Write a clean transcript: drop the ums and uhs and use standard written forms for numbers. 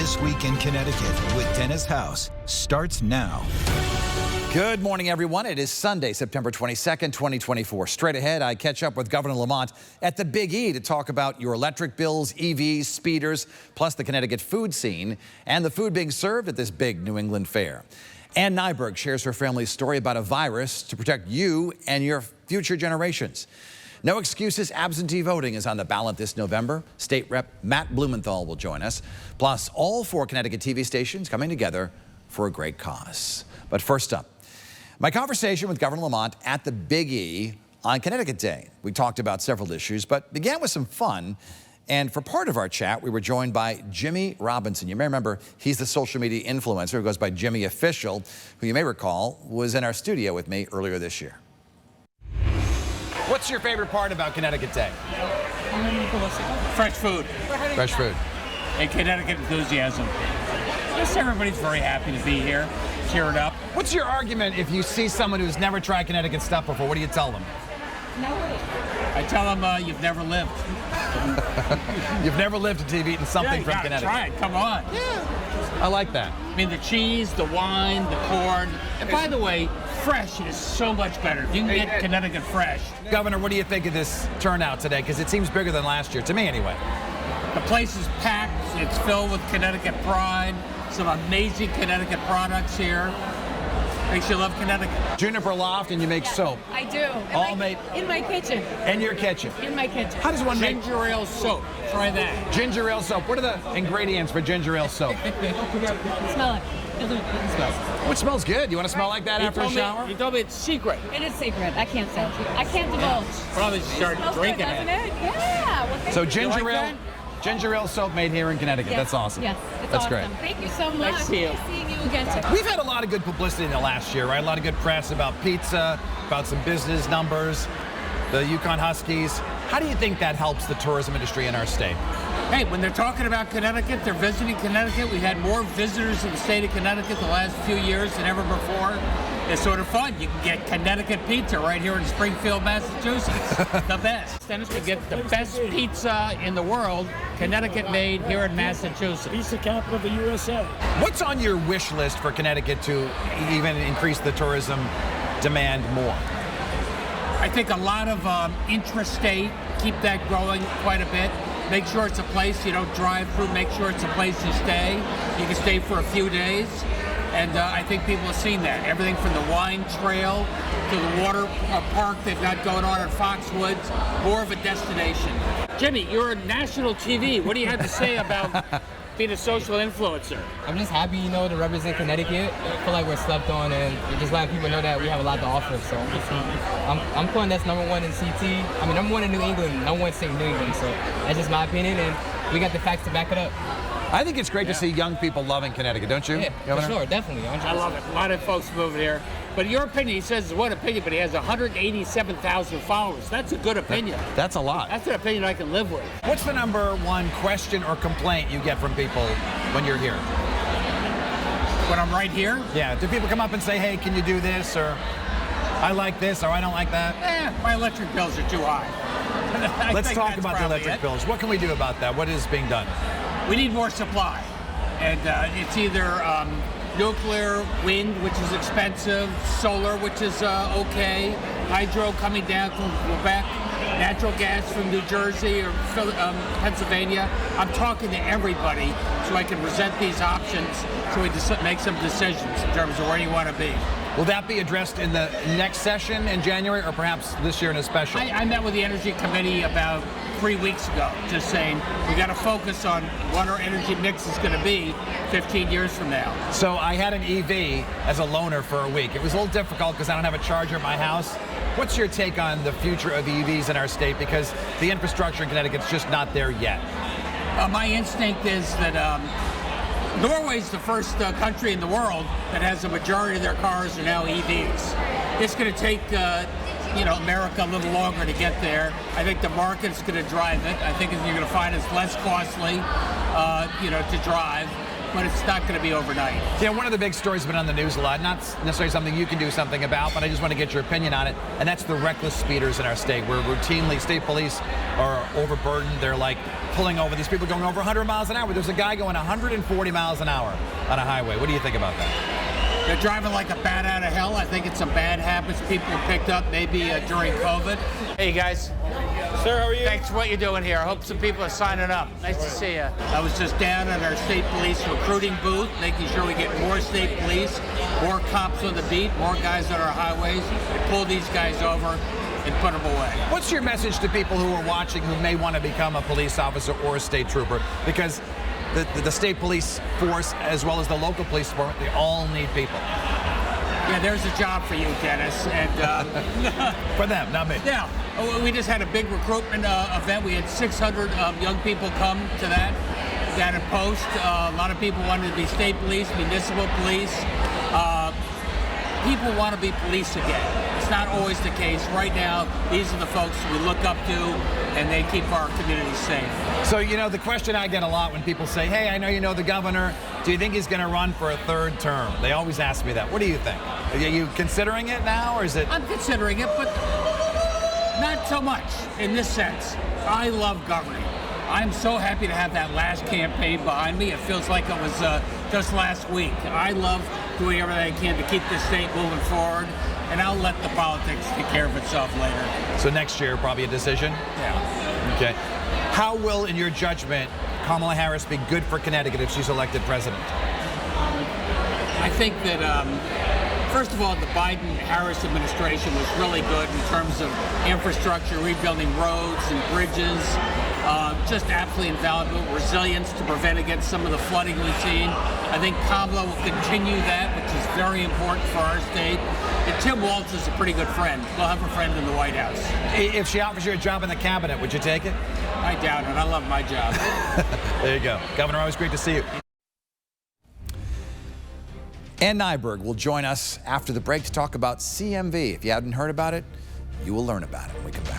This Week in Connecticut with Dennis House starts now. Good morning, everyone. It is Sunday, September 22nd, 2024. Straight ahead, I catch up with Governor Lamont at the Big E to talk about your electric bills, EVs, speeders, plus the Connecticut food scene and the food being served at this big New England fair. Ann Nyberg shares her family's story about a virus to protect you and your future generations. No excuses, absentee voting is on the ballot this November. State Rep Matt Blumenthal will join us. Plus, all 4 Connecticut TV stations coming together for a great cause. But first up, my conversation with Governor Lamont at the Big E on Connecticut Day. We talked about several issues, but began with some fun. And for part of our chat, we were joined by Jimmy Robinson. You may remember he's the social media influencer who goes by Jimmy Official, who you may recall was in our studio with me earlier this year. What's your favorite part about Connecticut Day? Fresh food. Fresh food. And Connecticut enthusiasm. Just everybody's very happy to be here, cheered up. What's your argument if you see someone who's never tried Connecticut stuff before? What do you tell them? I tell them you've never lived. You've never lived until you've eaten something from Connecticut. Try it. Come on. Yeah. I like that. I mean, the cheese, the wine, the corn. And by the way, fresh is so much better. You can get Connecticut fresh. Governor, what do you think of this turnout today? Because it seems bigger than last year, to me anyway. The place is packed. It's filled with Connecticut pride. Some amazing Connecticut products here. Makes you love Connecticut. Juniper loft, and you make soap. I do. All made in my kitchen. In your kitchen. In my kitchen. How does one make ginger ale soap? Try that. Ginger ale soap. What are the ingredients for ginger ale soap? Smell it. What smells good? You want to smell like that after a shower? You told me it's secret. It is secret. I can't say. I can't divulge. Probably start drinking it. Yeah. Well, so ginger ale soap made here in Connecticut. Yes. That's awesome. Yes, it's That's awesome. great. Thank you so much. Nice to see you. Seeing you again. We've had a lot of good publicity in the last year, right? A lot of good press about pizza, about some business numbers, the Yukon Huskies. How do you think that helps the tourism industry in our state? Hey, when they're talking about Connecticut, they're visiting Connecticut. We've had more visitors in the state of Connecticut the last few years than ever before. It's sort of fun. You can get Connecticut pizza right here in Springfield, Massachusetts. The best. Dennis can get the best pizza in the world, Connecticut made here in Massachusetts. Pizza capital of the USA. What's on your wish list for Connecticut to even increase the tourism demand more? I think a lot of intrastate, keep that growing quite a bit. Make sure it's a place you don't drive through. Make sure it's a place you stay. You can stay for a few days. And I think people have seen that. Everything from the wine trail to the water park they've got going on at Foxwoods. More of a destination. Jimmy, you're on national TV. What do you have to say about being a social influencer? I'm just happy, to represent Connecticut. I feel like we're slept on, and just letting people know that we have a lot to offer. So I'm putting that's #1 in CT. I mean, #1 in New England, #1 state in New England. So that's just my opinion, and we got the facts to back it up. I think it's great to see young people loving Connecticut, don't you? Yeah, Governor? for sure, definitely. 100%. I love it. A lot of folks moving here. But your opinion, he says it's one opinion, but he has 187,000 followers. That's a good opinion. That's a lot. That's an opinion I can live with. What's the #1 question or complaint you get from people when you're here? When I'm right here? Yeah. Do people come up and say, hey, can you do this? Or I like this, or I don't like that? My electric bills are too high. Let's talk about the electric bills. What can we do about that? What is being done? We need more supply. And it's either nuclear, wind, which is expensive, solar, which is okay, hydro coming down from Quebec, natural gas from New Jersey or Pennsylvania. I'm talking to everybody so I can present these options so we make some decisions in terms of where you want to be. Will that be addressed in the next session in January or perhaps this year in a special? I met with the Energy Committee about 3 weeks ago, just saying we got to focus on what our energy mix is going to be 15 years from now. So I had an EV as a loaner for a week. It was a little difficult because I don't have a charger at my house. What's your take on the future of EVs in our state? Because the infrastructure in Connecticut's just not there yet. My instinct is that Norway's the first country in the world that has a majority of their cars are now EVs. It's going to take America a little longer to get there. I think the market's going to drive it. I think you're going to find it's less costly, to drive. but it's not going to be overnight. Yeah, one of the big stories has been on the news a lot, not necessarily something you can do something about, but I just want to get your opinion on it, and that's the reckless speeders in our state, where routinely state police are overburdened. They're like pulling over these people going over 100 miles an hour. There's a guy going 140 miles an hour on a highway. What do you think about that? They're driving like a bat out of hell. I think it's some bad habits people picked up maybe during COVID. Hey, guys. Sir, how are you? Thanks for what you're doing here. I hope some people are signing up. Nice to see you. I was just down at our state police recruiting booth, making sure we get more state police, more cops on the beat, more guys on our highways, pull these guys over and put them away. What's your message to people who are watching who may want to become a police officer or a state trooper? Because the state police force, as well as the local police department, they all need people. Yeah, there's a job for you, Dennis. And For them, not me. yeah, we just had a big recruitment event. We had 600 young people come to that down at Post. A lot of people wanted to be state police, municipal police. People want to be police again. It's not always the case. Right now, these are the folks we look up to, and they keep our community safe. So, you know, the question I get a lot when people say, hey, I know you know the governor. Do you think he's going to run for a third term? They always ask me that. What do you think? Are you considering it now, or is it? I'm considering it, but not so much in this sense. I love governing. I'm so happy to have that last campaign behind me. It feels like it was just last week. I love doing everything I can to keep this state moving forward, and I'll let the politics take care of itself later. So next year, probably a decision? Yeah. Okay. How will, in your judgment, Kamala Harris be good for Connecticut if she's elected president? I think that, first of all, the Biden-Harris administration was really good in terms of infrastructure, rebuilding roads and bridges, just absolutely invaluable resilience to prevent against some of the flooding we've seen. I think Kamala will continue that, which is very important for our state. And Tim Walz is a pretty good friend. We'll have a friend in the White House. If she offers you a job in the cabinet, would you take it? I doubt it. I love my job. There you go. Governor, always great to see you. Ann Nyberg will join us after the break to talk about CMV. If you haven't heard about it, you will learn about it when we come back.